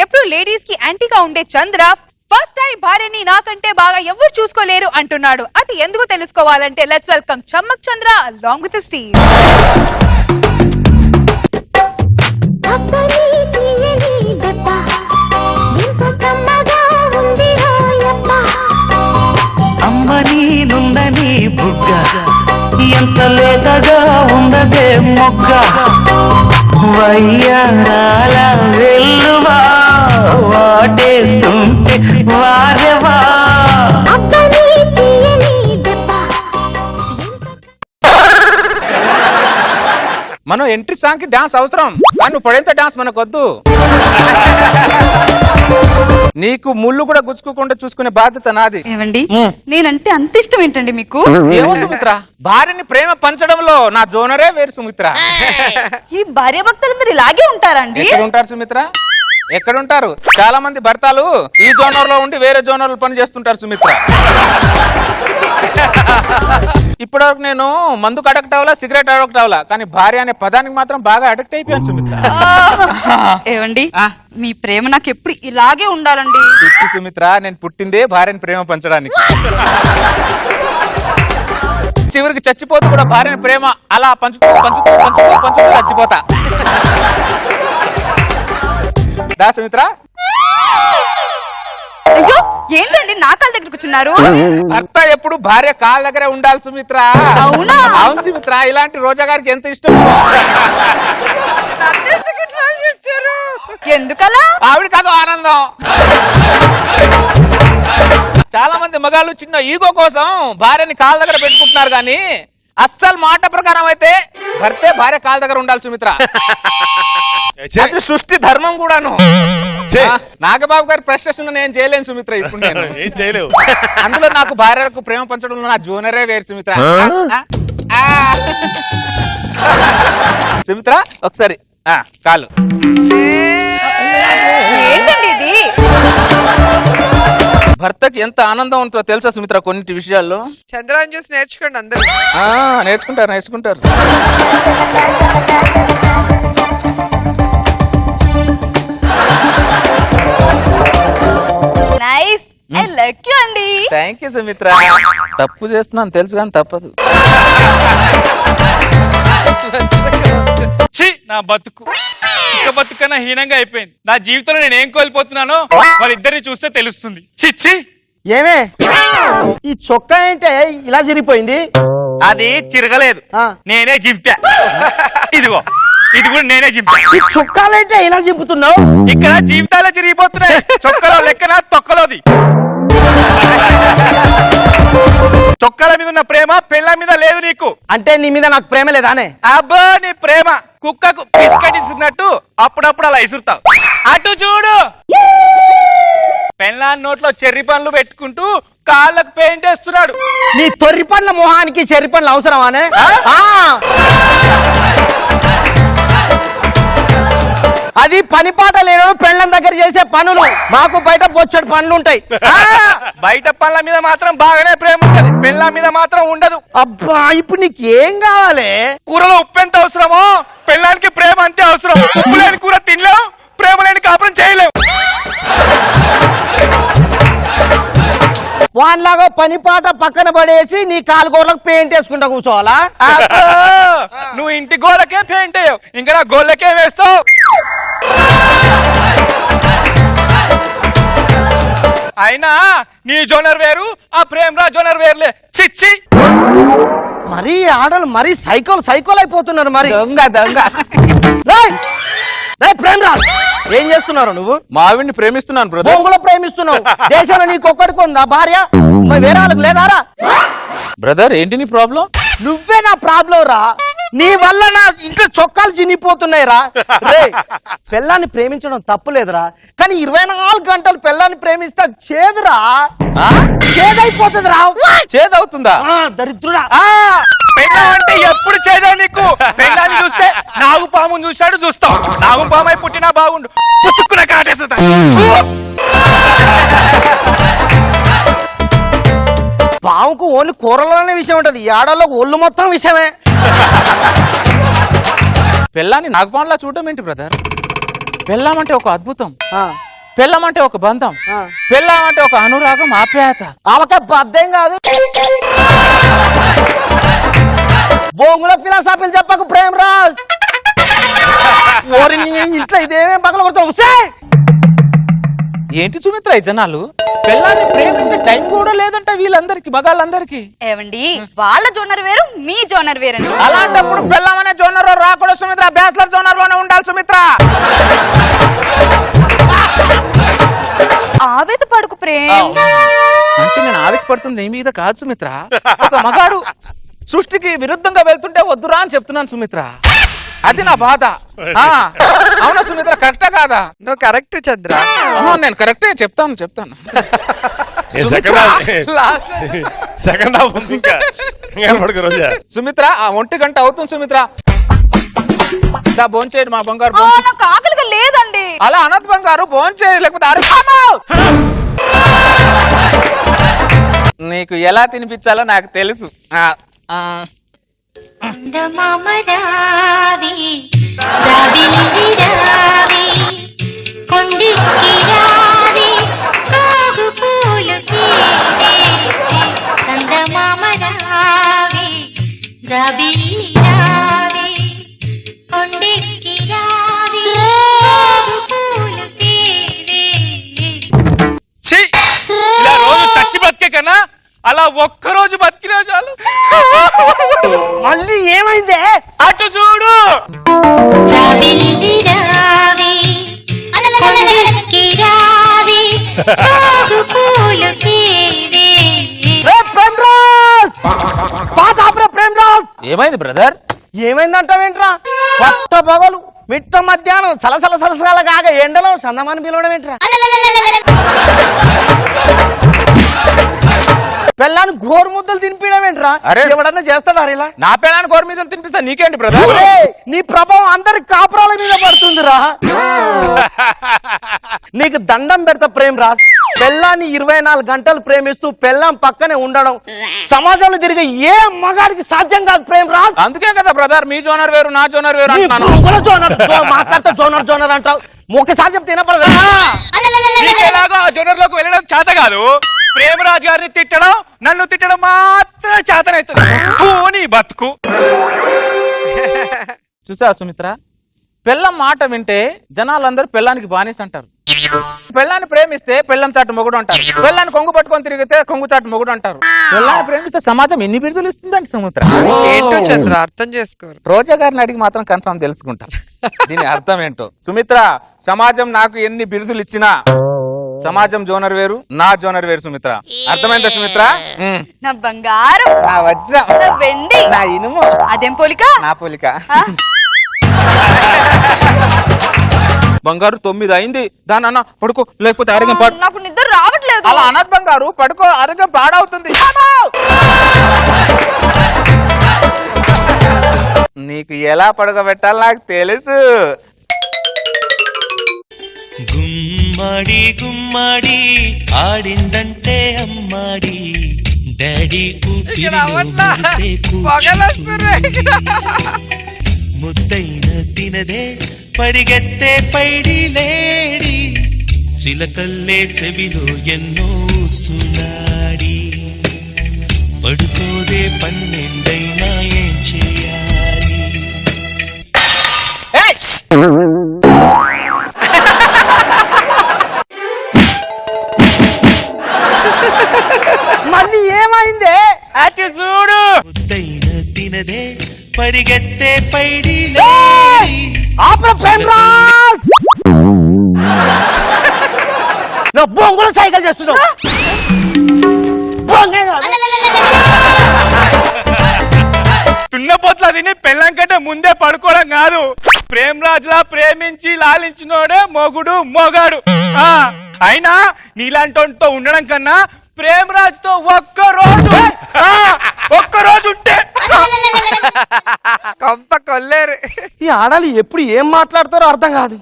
ఎప్పుడు లేడీస్ కి యాంటీగా ఉండే చంద్ర ఫస్ట్ టైం భార్యని నాకంటే బాగా ఎవరు చూసుకోలేరు అంటున్నాడు. అది ఎందుకు తెలుసుకోవాలంటే let's welcome Chammak Chandra along with Steve. అమ్మని నుందని బుగ్గ ఎంత లేతగా ఉండదే మొగ్గ వయ్యాల వెల్లువా వాటేస్తుంటే వారెవా. మనం ఎంట్రీ సాంగ్ కి డాన్స్ అవసరం కానీ నువ్వు పడేంత డాన్స్ మనకు వద్దు. నీకు ముళ్ళు కూడా గుచ్చుకోకుండా చూసుకునే బాధ్యత నాది. ఏమండి నేనంటే అంత ఇష్టం ఏంటండి మీకు? ఏమో సుమిత్ర, భార్యని ప్రేమ పంచడంలో నా జోనరే వేరు సుమిత్ర. ఈ భార్య భక్తులందరూ ఇలాగే ఉంటారండి? ఎక్కడ ఉంటారు సుమిత్ర, ఎక్కడ ఉంటారు? చాలా మంది భర్తలు ఈ జోనర్ లో ఉండి వేరే జోనర్ లో పని చేస్తుంటారు సుమిత్ర. ఇప్పటివరకు నేను మందుకు అడక్ట్ అవ్వాలా, సిగరెట్ అడక్ట్ అవ్వాలా, కానీ భార్య అనే పదానికి మాత్రం బాగా అడిక్ట్ అయిపోయాను సుమిత్ర. ఏవండి మీ ప్రేమ నాకు ఎప్పుడు ఇలాగే ఉండాలండి. సుమిత్ర, నేను పుట్టిందే భార్యని ప్రేమ పంచడానికి. చివరికి చచ్చిపోతూ కూడా భార్యని ప్రేమ అలా పంచుతూ పంచుతూ పంచుతూ పంచుతూ చచ్చిపోతా. దా సుమిత్ర. అయ్యో ఏంటండి నా కాళ్ళ దగ్గర కూర్చున్నారు? భర్త ఎప్పుడు భార్య కాళ్ళ దగ్గరే ఉండాలి సుమిత్ర. అవునా? అవును సుమిత్ర, ఇలాంటి రోజా గారికి ఎంత ఇష్టం. ఎందుకలా? ఆవిడ కాదు ఆనందం. చాలా మంది మగాళ్ళు చిన్న ఈగో కోసం భార్యని కాళ్ళ దగ్గర పెట్టుకుంటున్నారు, కానీ అస్సలు మాట ప్రకారం అయితే భర్తే భార్య కాళ్ళ దగ్గర ఉండాలి సుమిత్ర. అది సృష్టి ధర్మం కూడాను. నాగబాబు గారి ప్రశ్న నేను చేయలేను సుమిత్ర. ఇప్పుడు నేను ఏం చేయలేవు. అందులో నాకు భార్యలకు ప్రేమ పంచడంలో నా జోనరే వేరు సుమిత్ర. సుమిత్ర ఒకసారి కాలు. ఏంటండి ఇది? భర్తకి ఎంత ఆనందం ఉంటుందో తెలుసా సుమిత్ర కొన్నిటి విషయాల్లో. చంద్రాన్ని చూసి నేర్చుకోండి అందరూ. నేర్చుకుంటారు నేర్చుకుంటారు. నైస్, ఐ లైక్ యు అండి. Thank you Sumitra. తప్పు చేస్తున్నాను తెలుసు కానీ తప్పదు. నా బతుకు ఇక బతుకన్నా హీనంగా అయిపోయింది. నా జీవితంలో నేను ఏం కోల్పోతున్నానో వాళ్ళిద్దరిని చూస్తే తెలుస్తుంది. చిచ్చి ఏమే ఈ చొక్కా ఏంటే ఇలా చిరిగిపోయింది? అది చిరగలేదు, నేనే చింపా. ఇదిగో ఇది కూడా నేనే చింపా. ఈ చొక్కాలంటే ఇలా చింపుతున్నావు? ఇక్కడ జీవితాలే చిరిగిపోతున్నాయి. చొక్కలో లెక్కన తొక్కలోది. చొక్కాల మీద ఉన్న ప్రేమ పెళ్ళ మీద లేదు నీకు. అంటే నీ మీద నాకు ప్రేమ లేదానే? అబ్బా నీ ప్రేమ కుక్కకు బిస్కెట్ ఇస్తున్నట్టు అప్పుడప్పుడు అలా ఇసురుతావు. అటు చూడు, పెళ్ళాన్ని నోట్లో చెర్రి పండ్లు పెట్టుకుంటూ కాళ్ళకు పెయింట్ వేస్తున్నాడు. నీ తొర్రి పండ్ల మొహానికి చెర్రి పండ్లు అవసరమానే? అది పని పాట లేను పెళ్ళం దగ్గర చేసే పనులు. మాకు బయట బొచ్చడి పనులు ఉంటాయి. బయట పనుల మీద మాత్రం బాగానే ప్రేమ ఉంటది, పెళ్ళ మీద మాత్రం ఉండదు. అబ్బా ఇప్పుడు నీకు ఏం కావాలి? కూరలో ఉప్పు ఎంత అవసరమో పెళ్ళానికి ప్రేమ అంతే అవసరం. ఉప్పు లేని కూర తినలేం, ప్రేమ లేని కాపురం చేయలేం. వాన్లాగా పని పాట పక్కన పడేసి నీ కాలుగోర్లకు పెయింట్ వేసుకుంటా కూర్చోవాలా? నువ్వు ఇంటి గోళ్ళకే పెయింట్ వేయవు, ఇంకా నా గోళ్ళకే వేస్తావు. అయినా నీ జోనర్ వేరు, ఆ ప్రేమరా జోనర్ వేరులే. చిచ్చి మరీ ఆడలు మరీ సైకోలు అయిపోతున్నారు. మరి దొంగ దొంగ. ప్రేమరాజ్ ఏం చేస్తున్నారు నువ్వు? మా ఆవిడ్ని ప్రేమిస్తున్నాను బ్రదర్. బొంగులో ప్రేమిస్తున్నావు. దేశంలో నీకు ఒక్కడికి ఉందా భార్య? వేరే వాళ్ళకి లేదారా? బ్రదర్ ఏంటి నీ ప్రాబ్లం? నువ్వే నా ప్రాబ్లం రా. నీ వల్ల నా ఇంట్లో చొక్కాలు చినిగిపోతున్నాయి రా. పెళ్ళాన్ని ప్రేమించడం తప్పులేదురా, కానీ 24 గంటలు పెళ్ళాన్ని ప్రేమిస్తే చేదురా, చేదైపోతుంది రా. చేదవుతుందా? దరిద్రుడా. పెళ్ళం అంటే ఎప్పుడు చేదా నీకు? పెళ్ళాన్ని చూస్తే నాగు పాము చూశాడు చూస్తావు. నాగు పాము అయి పుట్టినా బాగుండు, పుచ్చుకున్న కాటేస్తా. పాముకు ఓన్లీ కూరలోనే విషయం ఉంటది, ఈ ఆడలో ఒళ్ళు మొత్తం విషయమే. పెళ్ళాన్ని నాగపాన్లా చూడటం ఏంటి బ్రదర్? పెళ్ళాం అంటే ఒక అద్భుతం, ఆ, పెళ్ళాం అంటే ఒక బంధం, ఆ. పెళ్ళాం అంటే ఒక అనురాగం, ఆప్యాయత. ఆమెక బద్దం కాదు. బొంగుల ఫిలాసఫీలు చెప్పకు ప్రేమ్ రాజ్. ఓరి నీ ఇంట్లో ఇదేమేం పగల కొడతావు? ఏంటి సుమిత్ర ఈ జనాలు పెళ్ళాన్ని ప్రేమించే టైం కూడా లేదంట వీళ్ళందరికి, మగాళ్ళందరికి. ఏవండి వాళ్ళ జోనర్ వేరు, మీ జోనర్ వేరండి. అలాంటప్పుడు పెళ్ళాం అనే జోనర్ లో రాకూడదు సుమిత్ర, బ్యాచిలర్ జోనర్ లోనే ఉండాలి సుమిత్ర. ఆవేశపడుకు ప్రేమ్. అంటే నేను ఆవేశపడుతుంది నీ మీద కాదు సుమిత్ర, ఒక మగాడు సృష్టికి విరుద్ధంగా వెళ్తుంటే వద్దురా అని చెప్తున్నాను సుమిత్ర. అది నా బాధ. అవునా సుమిత్ర, కరెక్టా కాదా? నువ్వు కరెక్ట్ చంద్ర. నేను కరెక్టే చెప్తాను. లాస్ట్ సెకండ్ హాఫ్ ఉంది ఇంకా పడుకో రోజా. సుమిత్ర 1 గంట అవుతుంది సుమిత్ర. భోంచేయండి మా బంగారు. నాకు ఆకలిగా లేదండి. అలా అనద్ బంగారు, భోంచేయి లేకపోతే నీకు ఎలా తినిపించాలో నాకు తెలుసు. ఇలా రోజు చచ్చి బతికే కన్నా అలా ఒక్కరోజు బతికినా చాలు. మళ్ళీ ఏమైందే? అటు చూడు. ప్రేమ్ రాజ్, ప్రేమ్ రాజ్, ఏమైంది బ్రదర్? ఏమైందంటావేంట్రా? పట్ట పగలు మిట్ట మధ్యాహ్నం సలసల సలసల కాగా ఎండలో సందమాని పిలవడం ఏంట్రా? పెళ్ళాన్ని గోరు ముద్దలు తినిపించడం ఏంట్రా? అరే, ఎవడన్నా చేస్తాడా ఇలా? నా పిల్లని గోరు మీద తినిపిస్తా నీకేంటి బ్రదర్? నీ ప్రభావం అందరి కాపురాల మీద పడుతుందిరా. నీకు దండం పెడతా ప్రేమ్ రాజ్. పెళ్ళాన్ని 24 గంటలు ప్రేమిస్తూ పెళ్ళాం పక్కనే ఉండడం సమాజంలో తిరిగే ఏ మగాడికి సాధ్యం కాదు ప్రేమ్ రాజ్. అందుకే కదా బ్రదర్ మీ జోనర్ వేరు నా జోనర్ వేరు అంటున్నాను. మాట్లాడితే జోనర్ జోనర్ అంటావు. ఒకసారి చెప్తే వినపడదా? ఎలాగో జోనర్ లోకి వెళ్ళడం చేత కాదు, ప్రేమరాజు గారిని తిట్టడం నన్ను తిట్టడం మాత్రం చేతనవుతుంది. బతుకు చూసా సుమిత్ర, పెళ్ళం మాట వింటే జనాలందరూ పెళ్ళానికి బానిస అంటారు. పెళ్ళాన్ని ప్రేమిస్తే పెళ్ళం చాటు మొగుడు అంటారు. పెళ్ళాన్ని కొంగు పట్టుకొని తిరిగితే కొంగు చాటు మొగుడు అంటారు. పెళ్ళాన్ని ప్రేమిస్తే సమాజం ఎన్ని బిరుదులు ఇస్తుందండి సుమిత్ర? ఏంటో చంద్ర అర్థం చేసుకోరు. రోజా గారిని అడిగి మాత్రం కన్ఫర్మ్ తెలుసుకుంటా దీని అర్థం ఏంటో. సుమిత్ర, సమాజం నాకు ఎన్ని బిరుదులు ఇచ్చినా సమాజం జోనర్ వేరు, నా జోనర్ వేరు సుమిత్ర. అర్థమైందా సుమిత్ర? నా బంగారం, నా వజ్రం, నా వెండి, నా ఇనుము. అదేం పోలిక? నా పోలిక. బంగారు 9 అయింది, దాని అన్న పడుకో లేకపోతే ఆరోగ్యం పాడు. నాకు నిద్ర రావట్లేదు. అలా అనద్ బంగారు, పడుకో ఆరోగ్యం పాడవుతుంది. నీకు ఎలా పడుకోబెట్టాలో నాకు తెలుసు. గుమ్మడి గుమ్మడి ఆడిందంటే అమ్మాడి డాడీ ముద్దైన తినదే పరిగెత్తే పైడి లేడి చిలకల్లే చెవిలో ఎన్నో సునాడి పడుకోదే 12 ఏం చేయాలి? మళ్ళీ ఏమైందే? అటు చూడు. ముద్దైన తినదే పరిగెత్తే పైడి బొంగుల సైకిల్ చేస్తున్నావు. తున్నపోట్ల తిని పెళ్ళం కంటే ముందే పడుకోవడం కాదు, ప్రేమరాజులా ప్రేమించి లాలించినోడే మొగుడు మొగాడు. అయినా నీలాంటితో ఉండడం కన్నా ప్రేమరాజుతో ఒక్కరోజు ఉంటే కొంప కొల్లేరు. ఈ ఆడాలి ఎప్పుడు ఏం మాట్లాడతారో అర్థం కాదు.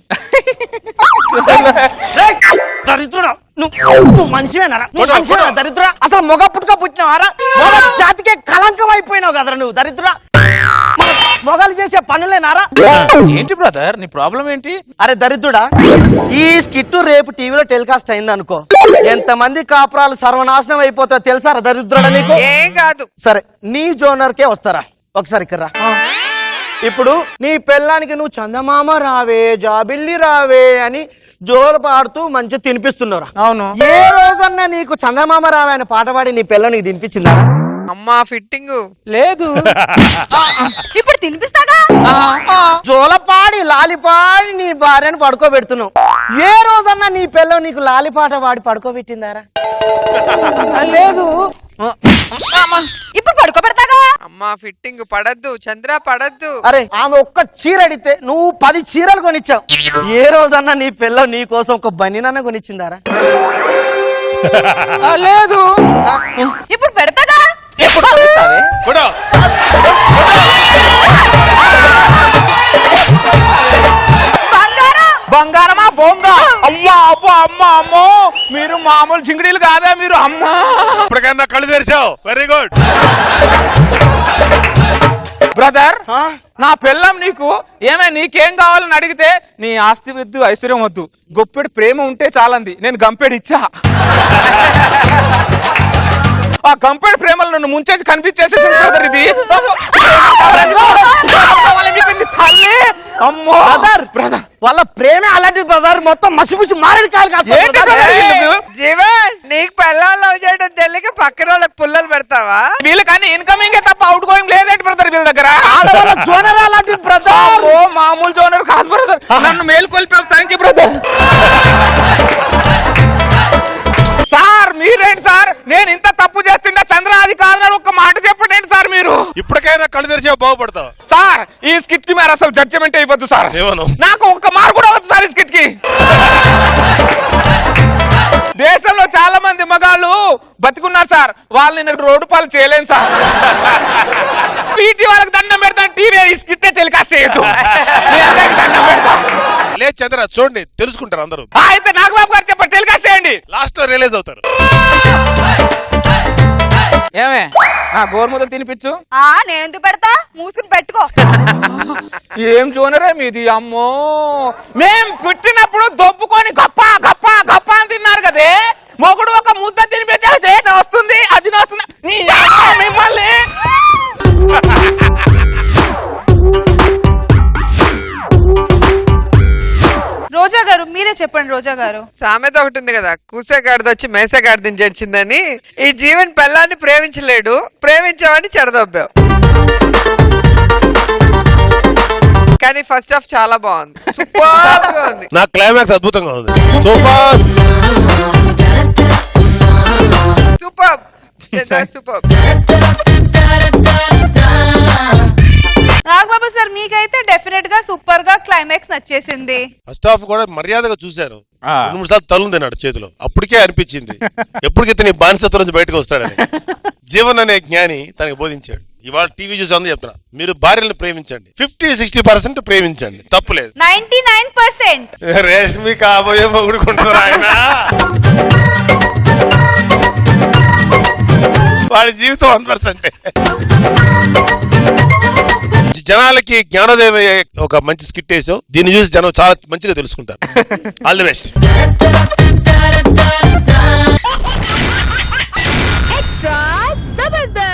దరిద్రుడా, నువ్వు మనిషివేనారా? దరిద్రుడా, అసలు మొగ పుట్టుక పుట్టినవారా? మొగ జాతికే కలంకం అయిపోయినావు కదరా నువ్వు. దరిద్రుడా, మొగలు చేసే పనులేనారా? ఏంటి బ్రదర్ నీ ప్రాబ్లం ఏంటి? అరే దరిద్రుడా, ఈ స్కిట్ రేపు టీవీలో టెలికాస్ట్ అయింది అనుకో, ఎంతమంది కాపురాలు సర్వనాశనం అయిపోతాయో తెలుసా దరిద్రుడా నీకు? ఏం కాదు. సరే నీ జోనర్కే వస్తారా ఒకసారి ఇక్కడ రా. ఇప్పుడు నీ పెళ్ళానికి నువ్వు చందమామ రావే జాబిల్లి రావే అని జోలు పాడుతూ మంచిగా తినిపిస్తున్నారా? అవును. ఏ రోజన్నా నీకు చందమామ రావే అని పాట పాడి నీ పిల్ల నీకు తినిపించిందా? అమ్మా ఫిట్టింగ్ లేదు. ఇప్పుడు తినిపిస్తాగా. జోలపాడి లాలిపాడి నీ భార్యను పడుకోబెడుతున్నావు. ఏ రోజన్నా నీ పిల్ల నీకు లాలిపాట పాడి పడుకోబెట్టిందారా? లేదు. ఇప్పుడు పడుకోబెడతాగా. అమ్మా ఫిట్టింగ్ పడద్దు చంద్ర పడద్దు. అరే ఆమె ఒక్క చీర అడిగితే నువ్వు 10 చీరలు కొనిచ్చావు. ఏ రోజన్నా నీ పిల్ల నీ కోసం ఒక బనీనన్న కొనిచ్చిందారా? లేదు. ఇప్పుడు పెడతాగా. ఎప్పుడు కొనిస్తావే? కూడా బంగారం. బంగారమా బొంగ? అమ్మా అబ్బా అమ్మా అమ్మో, మీరు మామూలు జింగిడీలు కాదా మీరు? అమ్మా ఇప్పటికైనా కళ్ళు తెరిచావు, వెరీ గుడ్. బ్రదర్, ఆ? నా పెళ్ళం నీకు నీకేం కావాలని అడిగితే నీ ఆస్తి వద్దు ఐశ్వర్యం వద్దు, గొప్పెడు ప్రేమ ఉంటే చాలంది. నేను గంపెడు ఇచ్చా. ఆ గంపెడు ప్రేమలు నన్ను ముంచేసి కనిపించేసి బ్రదర్ ఇది. తల్లి అమ్మో బ్రదర్, వాళ్ళ ప్రేమే అలాంటిది బ్రదర్. మొత్తం మసిమసి మారేడు కాయలు ఏంటి కాదు. brother వీళ్ళకు? జీవన్ నీకు పెళ్ళాలు లవ్ చేయడం తెలియక పక్కన వాళ్ళకి పుల్లలు పెడతావా? వీళ్ళు కానీ ఇన్కమింగ్ తప్ప అవుట్ గోయింగ్ లేదేంటి బ్రదర్ వీళ్ళ దగ్గర? ఆడవాళ్ళ జోనర్ అలాంటిది బ్రదర్. ఓ మామూలు జోనర్ కాదు బ్రదర్. నన్ను మేల్కొల్పావు, థ్యాంక్ యూ బ్రదర్. సార్ మీరేంటి సార్, నేను ఇంత తప్పు చేస్తుండే చంద్ర అది కాదని ఒక్క మాట చెప్పండి ఏంటి సార్ మీరు? ఇప్పటికైనా కళ్ళు తెరిచావు, బాగుపడతావు. సార్ ఈ స్కిట్ కి మీరు అసలు జడ్జిమెంట్ అయిపోద్దు సార్. ఏమను? నాకు ఒక్క మార్క్ కూడా వద్దు సార్ ఈ స్కిట్ కి. దేశంలో చాలా మంది మగాళ్ళు బతికున్నారు సార్, వాళ్ళని నేను రోడ్డు పాలు చేయలేను సార్. పీటీ వాళ్ళకి దండం పెడతాను, టీవీ ఈ స్కిట్ టెలికాస్ట్ చేయొద్దు. మీ అందరికీ దండం పెడతా. లేదు చంద్ర, చూడండి తెలుసుకుంటారు అందరూ. అయితే నాగబాబు గారు చెప్పండి, టెలికాస్ట్ చేయండి. లాస్ట్ లో రియలైజ్ అవుతారు. ఏమే గోరుముద్దలు తినిపించు. నేను ఎందుకు పెడతా, మూసుకుని పెట్టుకో. ఏం జోనరే మీది అమ్మో. మేం పుట్టినప్పుడు దొబ్బుకొని గప్ప గప్ప గప్ప అని తిన్నారు కదే, మొగుడు ఒక ముద్ద తినిపించే వస్తుంది అది వస్తుంది. నీ అమ్మ మిమ్మల్ని. రోజా గారు మీరే చెప్పండి. రోజా గారు, సామెత ఒకటి ఉంది కదా, కూసే గాడిద వచ్చి మేసే గాడిదని జడ్చిందని. ఈ జీవన్ పెళ్ళాన్ని ప్రేమించలేడు, ప్రేమించావని చెడదొబ్బావు. కానీ ఫస్ట్ హాఫ్ చాలా బాగుంది, సూపర్ గా ఉంది. నా క్లైమాక్స్ అద్భుతంగా ఉంది, సూపర్ సూపర్ చంద్ర సూపర్. నాగబాబు సార్ మీకైతే డెఫినెట్ గా సూపర్ గా క్లైమాక్స్ నచ్చేసింది. ఫస్ట్ హాఫ్ కూడా మర్యాదగా చూశాను. 2-3 సార్లు తల్లుంది నాడు చేతిలో, అప్పటికే అనిపించింది ఎప్పటికైతే నీ బానిసత్వం నుంచి బయటకు వస్తాడని. జీవన్ అనే జ్ఞాని తనకి బోధించాడు. ఇవాళ టీవీ చూసి అందు చెప్తున్నా, మీరు భార్యలను ప్రేమించండి, 50-60% ప్రేమించండి, తప్పులేదు. 99%. రేష్మి కాబోయే మొగుడుకుంటారు ఆయన. వాడి జీవితం 100%. జనాలకి జ్ఞానోదయం అయ్యే ఒక మంచి స్కిట్ వేసావు. దీన్ని చూసి జనం చాలా మంచిగా తెలుసుకుంటారు. All the best. Extra Jabardasth.